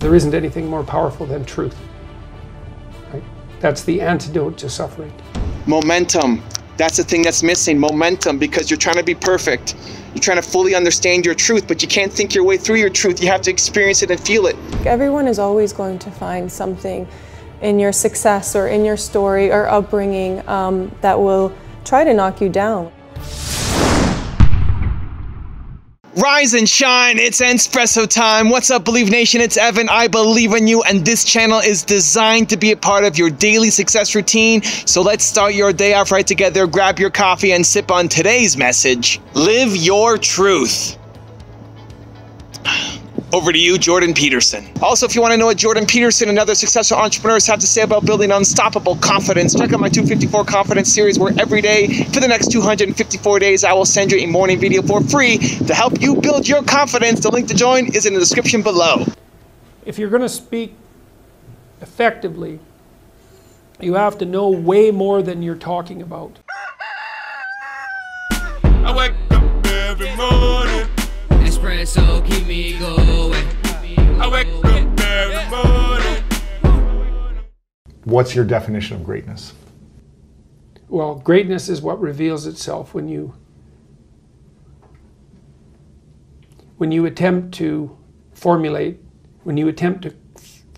There isn't anything more powerful than truth. Right? That's the antidote to suffering. Momentum. That's the thing that's missing. Momentum, because you're trying to be perfect. You're trying to fully understand your truth, but you can't think your way through your truth. You have to experience it and feel it. Everyone is always going to find something in your success or in your story or upbringing that will try to knock you down. Rise and shine, it's Espresso time. What's up, Believe Nation? It's Evan. I believe in you, and this channel is designed to be a part of your daily success routine. So let's start your day off right together. Grab your coffee and sip on today's message. Live your truth. Over to you, Jordan Peterson. Also, if you want to know what Jordan Peterson and other successful entrepreneurs have to say about building unstoppable confidence, check out my 254 Confidence series, where every day for the next 254 days, I will send you a morning video for free to help you build your confidence. The link to join is in the description below. If you're going to speak effectively, you have to know way more than you're talking about. I wake up every morning. Espresso keep me going. I wake up every morning. What's your definition of greatness? Well, greatness is what reveals itself when you attempt to formulate, when you attempt to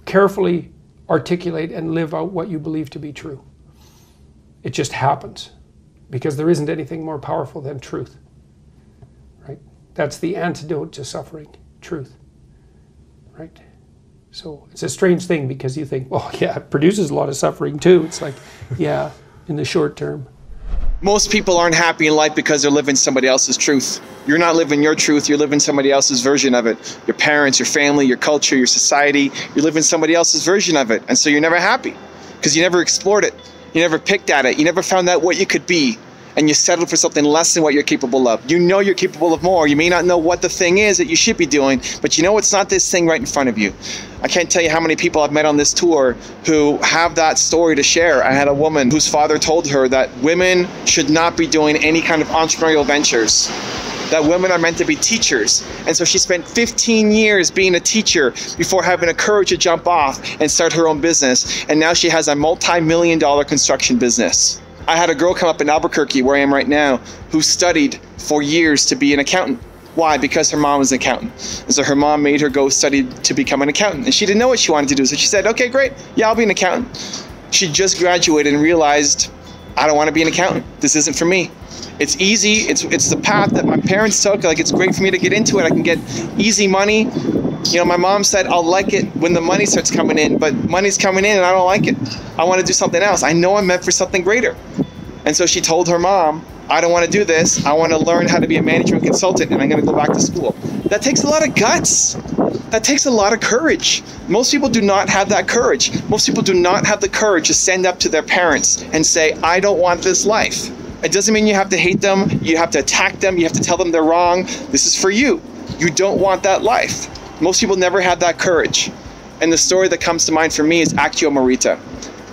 carefully articulate and live out what you believe to be true. It just happens, because there isn't anything more powerful than truth. Right? That's the antidote to suffering, truth. Right? So it's a strange thing, because you think, well, yeah, it produces a lot of suffering too. It's like, yeah, in the short term. Most people aren't happy in life because they're living somebody else's truth. You're not living your truth, you're living somebody else's version of it. Your parents, your family, your culture, your society, you're living somebody else's version of it. And so you're never happy, because you never explored it. You never picked at it. You never found out what you could be. And you settle for something less than what you're capable of. You know you're capable of more. You may not know what the thing is that you should be doing, but you know it's not this thing right in front of you. I can't tell you how many people I've met on this tour who have that story to share. I had a woman whose father told her that women should not be doing any kind of entrepreneurial ventures, that women are meant to be teachers. And so she spent 15 years being a teacher before having the courage to jump off and start her own business. And now she has a multi-million-dollar construction business. I had a girl come up in Albuquerque, where I am right now, who studied for years to be an accountant. Why? Because her mom was an accountant. And so her mom made her go study to become an accountant. And she didn't know what she wanted to do. So she said, okay, great. Yeah, I'll be an accountant. She just graduated and realized, I don't want to be an accountant. This isn't for me. It's easy. It's the path that my parents took. Like, it's great for me to get into it. I can get easy money. You know, my mom said, I'll like it when the money starts coming in, but money's coming in and I don't like it. I want to do something else. I know I'm meant for something greater. And so she told her mom, I don't want to do this. I want to learn how to be a management consultant, and I'm going to go back to school. That takes a lot of guts. That takes a lot of courage. Most people do not have that courage. Most people do not have the courage to stand up to their parents and say, I don't want this life. It doesn't mean you have to hate them. You have to attack them. You have to tell them they're wrong. This is for you. You don't want that life. Most people never have that courage. And the story that comes to mind for me is Actio Morita.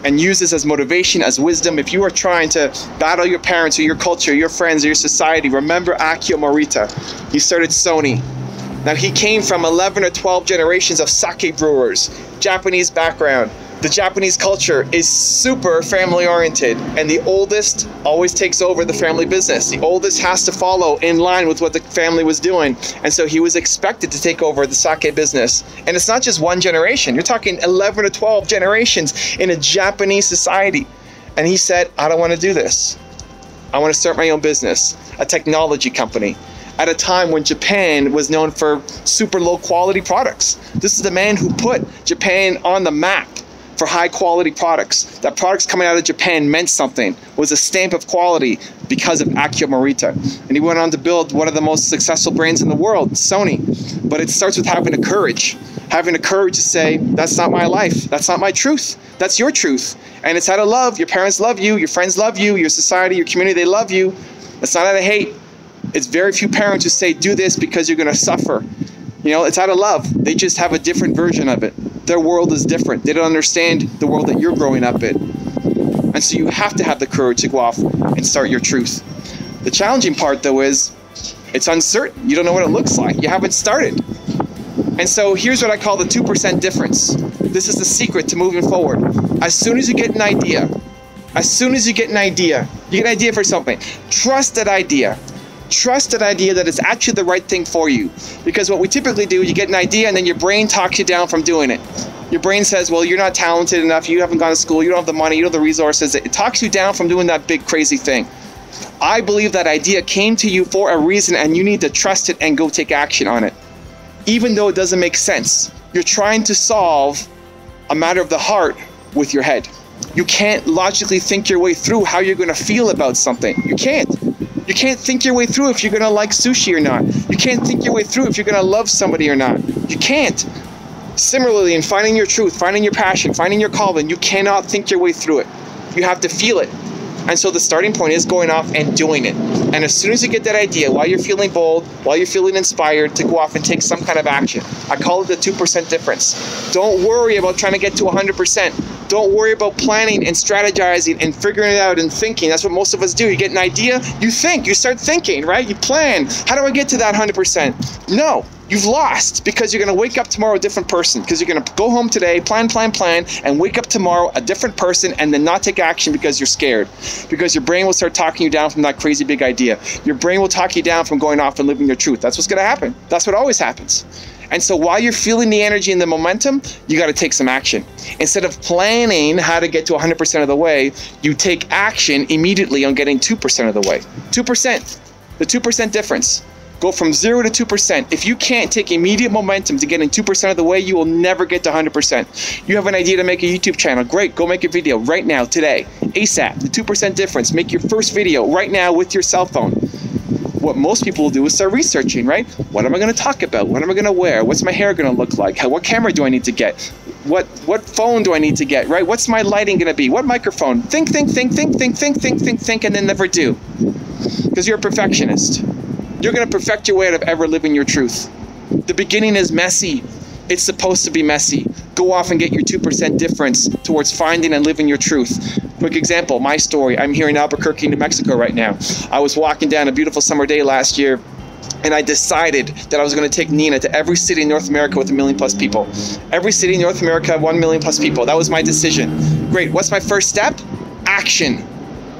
And use this as motivation, as wisdom. If you are trying to battle your parents or your culture, your friends or your society, remember Actio Morita. He started Sony. Now, he came from 11 or 12 generations of sake brewers, Japanese background. The Japanese culture is super family oriented, and the oldest always takes over the family business. The oldest has to follow in line with what the family was doing. And so he was expected to take over the sake business. And it's not just one generation. You're talking 11 or 12 generations in a Japanese society. And he said, I don't want to do this. I want to start my own business, a technology company, at a time when Japan was known for super low quality products. This is the man who put Japan on the map for high quality products. That products coming out of Japan meant something, was a stamp of quality because of Actio Morita. And he went on to build one of the most successful brands in the world, Sony. But it starts with having the courage to say, that's not my life, that's not my truth, that's your truth. And it's out of love. Your parents love you, your friends love you, your society, your community, they love you. It's not out of hate. It's very few parents who say, do this because you're gonna suffer. You know, it's out of love. They just have a different version of it. Their world is different. They don't understand the world that you're growing up in. And so you have to have the courage to go off and start your truth. The challenging part, though, is it's uncertain. You don't know what it looks like. You haven't started. And so here's what I call the 2% difference. This is the secret to moving forward. As soon as you get an idea, you get an idea for something, trust that idea. Trust that idea that it's actually the right thing for you. Because what we typically do, you get an idea and then your brain talks you down from doing it. Your brain says, well, you're not talented enough, you haven't gone to school, you don't have the money, you don't have the resources. It talks you down from doing that big crazy thing. I believe that idea came to you for a reason and you need to trust it and go take action on it. Even though it doesn't make sense. You're trying to solve a matter of the heart with your head. You can't logically think your way through how you're going to feel about something. You can't. You can't think your way through if you're going to like sushi or not. You can't think your way through if you're going to love somebody or not. You can't. Similarly, in finding your truth, finding your passion, finding your calling, you cannot think your way through it. You have to feel it. And so the starting point is going off and doing it. And as soon as you get that idea, while you're feeling bold, while you're feeling inspired, to go off and take some kind of action. I call it the 2% difference. Don't worry about trying to get to 100%. Don't worry about planning and strategizing and figuring it out and thinking. That's what most of us do. You get an idea, you think, you start thinking, right? You plan. How do I get to that 100%? No. You've lost because you're going to wake up tomorrow a different person, because you're going to go home today, plan, and wake up tomorrow a different person and then not take action because you're scared. Because your brain will start talking you down from that crazy big idea. Your brain will talk you down from going off and living your truth. That's what's going to happen. That's what always happens. And so while you're feeling the energy and the momentum, you got to take some action. Instead of planning how to get to 100% of the way, you take action immediately on getting 2% of the way. 2%. The 2% difference. Go from 0 to 2%. If you can't take immediate momentum to getting 2% of the way, you will never get to 100%. You have an idea to make a YouTube channel. Great, go make a video right now, today. ASAP, the 2% difference. Make your first video right now with your cell phone. What most people will do is start researching, right? What am I going to talk about? What am I going to wear? What's my hair going to look like? What camera do I need to get? What phone do I need to get, right? What's my lighting going to be? What microphone? Think, and then never do. Because you're a perfectionist. You're going to perfect your way out of ever living your truth. The beginning is messy. It's supposed to be messy. Go off and get your 2% difference towards finding and living your truth. Quick example, my story. I'm here in Albuquerque, New Mexico right now. I was walking down a beautiful summer day last year, and I decided that I was going to take Nina to every city in North America with 1 million+ people. Every city in North America, 1 million+ people. That was my decision. Great. What's my first step? Action.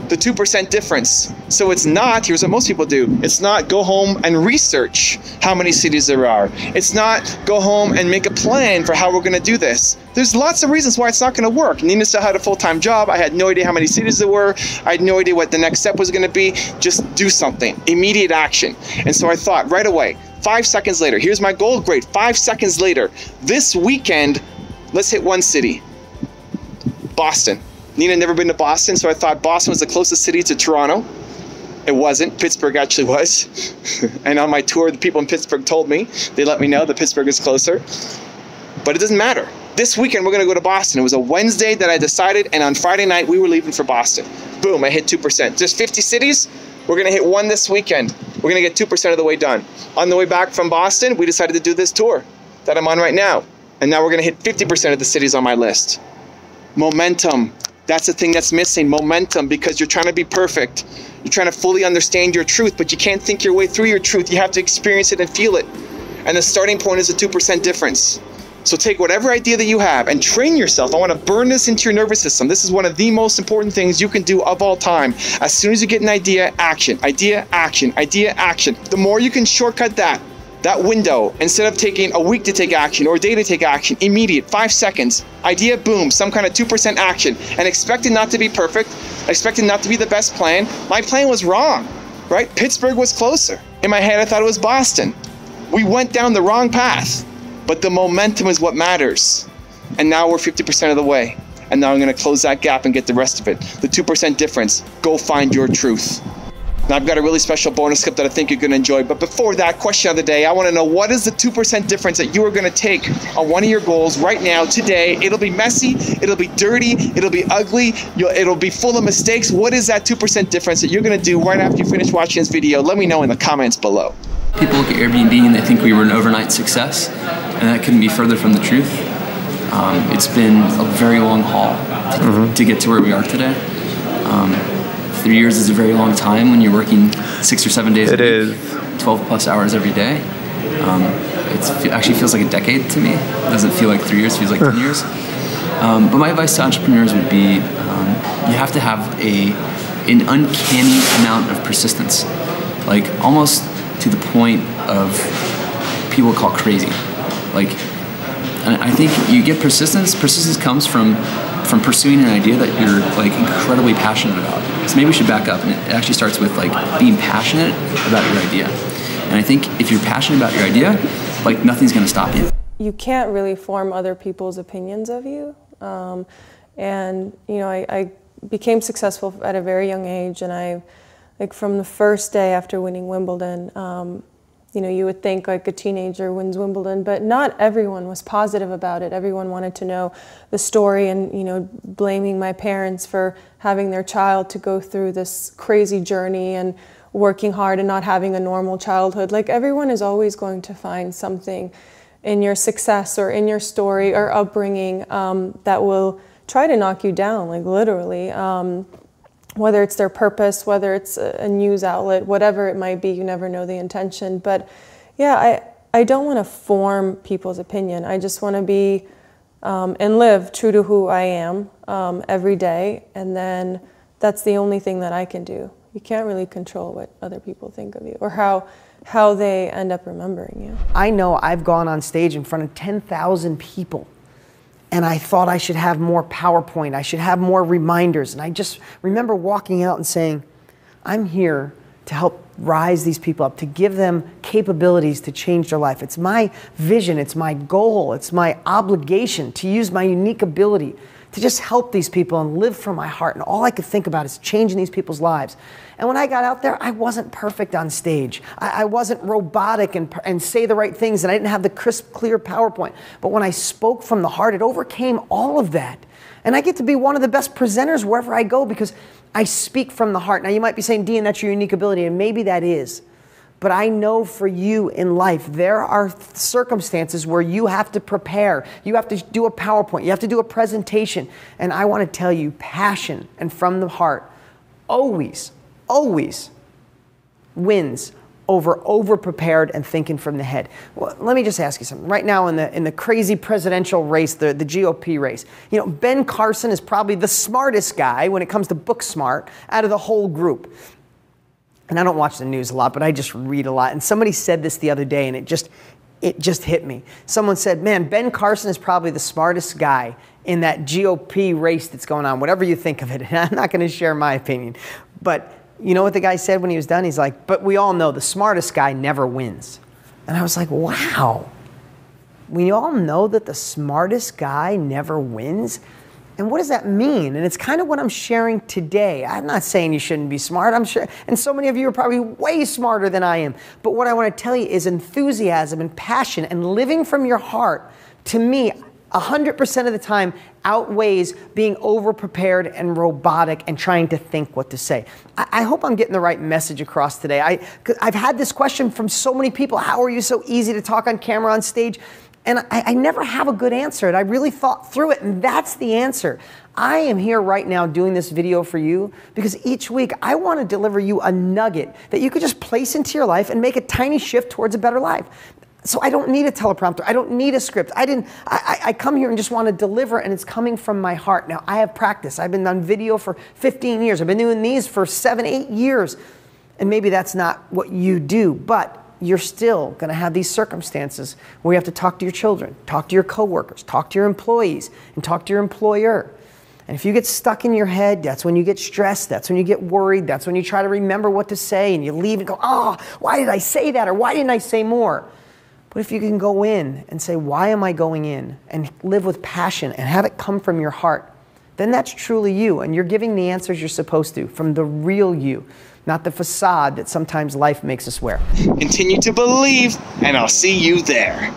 The 2% difference. So it's not, here's what most people do, it's not go home and research how many cities there are. It's not go home and make a plan for how we're going to do this. There's lots of reasons why it's not going to work. Nina still had a full-time job. I had no idea how many cities there were. I had no idea what the next step was going to be. Just do something. Immediate action. And so I thought right away, 5 seconds later, here's my goal, great. 5 seconds later, this weekend, let's hit one city. Boston. Nina had never been to Boston, so I thought Boston was the closest city to Toronto. It wasn't. Pittsburgh actually was. And on my tour, the people in Pittsburgh told me, they let me know that Pittsburgh is closer. But it doesn't matter. This weekend, we're going to go to Boston. It was a Wednesday that I decided, and on Friday night, we were leaving for Boston. Boom, I hit 2%. Just 50 cities. We're going to hit one this weekend. We're going to get 2% of the way done. On the way back from Boston, we decided to do this tour that I'm on right now. And now we're going to hit 50% of the cities on my list. Momentum. That's the thing that's missing, momentum, because you're trying to be perfect. You're trying to fully understand your truth, but you can't think your way through your truth. You have to experience it and feel it. And the starting point is a 2% difference. So take whatever idea that you have and train yourself. I want to burn this into your nervous system. This is one of the most important things you can do of all time. As soon as you get an idea, action, idea, action, idea, action. The more you can shortcut that window, instead of taking a week to take action or a day to take action, immediate, 5 seconds, idea, boom, some kind of 2% action, and expect it not to be perfect, expect it not to be the best plan. My plan was wrong, right? Pittsburgh was closer. In my head, I thought it was Boston. We went down the wrong path, but the momentum is what matters. And now we're 50% of the way. And now I'm going to close that gap and get the rest of it. The 2% difference, go find your truth. Now, I've got a really special bonus clip that I think you're going to enjoy. But before that, question of the day, I want to know, what is the 2% difference that you are going to take on one of your goals right now, today? It'll be messy, it'll be dirty, it'll be ugly, it'll be full of mistakes. What is that 2% difference that you're going to do right after you finish watching this video? Let me know in the comments below. People look at Airbnb and they think we were an overnight success, and that couldn't be further from the truth. It's been a very long haul to get to where we are today. 3 years is a very long time when you're working 6 or 7 days a week, 12+ hours every day. It actually feels like a decade to me. It doesn't feel like 3 years, it feels like 10 years. But my advice to entrepreneurs would be you have to have an uncanny amount of persistence, like almost to the point of people call crazy. Like, and I think you get persistence. Persistence comes from pursuing an idea that you're like incredibly passionate about. So maybe we should back up, and it actually starts with like being passionate about your idea. And I think if you're passionate about your idea, like nothing's going to stop you. You can't really form other people's opinions of you. And you know, I became successful at a very young age, and like from the first day after winning Wimbledon, you know, you would think like a teenager wins Wimbledon, but not everyone was positive about it. Everyone wanted to know the story, and you know, blaming my parents for having their child to go through this crazy journey and working hard and not having a normal childhood. Like, everyone is always going to find something in your success or in your story or upbringing that will try to knock you down, like literally. Whether it's their purpose, whether it's a news outlet, whatever it might be, you never know the intention. But yeah, I don't want to form people's opinion. I just want to be and live true to who I am every day. And then that's the only thing that I can do. You can't really control what other people think of you or how they end up remembering you. I know I've gone on stage in front of 10,000 people, and I thought I should have more PowerPoint, I should have more reminders. And I just remember walking out and saying, I'm here to help rise these people up, to give them capabilities to change their life. It's my vision, it's my goal, it's my obligation to use my unique ability to just help these people and live from my heart. And all I could think about is changing these people's lives. And when I got out there, I wasn't perfect on stage. I wasn't robotic and say the right things, and I didn't have the crisp, clear PowerPoint. But when I spoke from the heart, it overcame all of that. And I get to be one of the best presenters wherever I go because I speak from the heart. Now, you might be saying, Dean, that's your unique ability, and maybe that is. But I know for you in life, there are circumstances where you have to prepare. You have to do a PowerPoint. You have to do a presentation. And I want to tell you, passion and from the heart always, always wins over prepared and thinking from the head. Well, let me just ask you something. Right now in the crazy presidential race, the GOP race, you know, Ben Carson is probably the smartest guy when it comes to book smart out of the whole group. And I don't watch the news a lot, but I just read a lot. And somebody said this the other day, and it just hit me. Someone said, man, Ben Carson is probably the smartest guy in that GOP race that's going on, whatever you think of it. And I'm not going to share my opinion. But you know what the guy said when he was done? He's like, but we all know the smartest guy never wins. And I was like, wow. We all know that the smartest guy never wins? And what does that mean? And it's kind of what I'm sharing today. I'm not saying you shouldn't be smart, I'm sure, and so many of you are probably way smarter than I am. But what I want to tell you is enthusiasm and passion and living from your heart, to me, 100% of the time outweighs being over-prepared and robotic and trying to think what to say. I hope I'm getting the right message across today. I've had this question from so many people, how are you so easy to talk on camera, on stage? And I never have a good answer. And I really thought through it, and that's the answer. I am here right now doing this video for you because each week I want to deliver you a nugget that you could just place into your life and make a tiny shift towards a better life. So I don't need a teleprompter. I don't need a script. I come here and just want to deliver, and it's coming from my heart. Now, I have practice. I've been on video for 15 years. I've been doing these for 7, 8 years. And maybe that's not what you do, but you're still going to have these circumstances where you have to talk to your children, talk to your coworkers, talk to your employees, and talk to your employer. And if you get stuck in your head, that's when you get stressed, that's when you get worried, that's when you try to remember what to say, and you leave and go, oh, why did I say that, or why didn't I say more? But if you can go in and say, why am I going in, and live with passion and have it come from your heart, then that's truly you, and you're giving the answers you're supposed to from the real you, not the facade that sometimes life makes us wear. Continue to believe, and I'll see you there.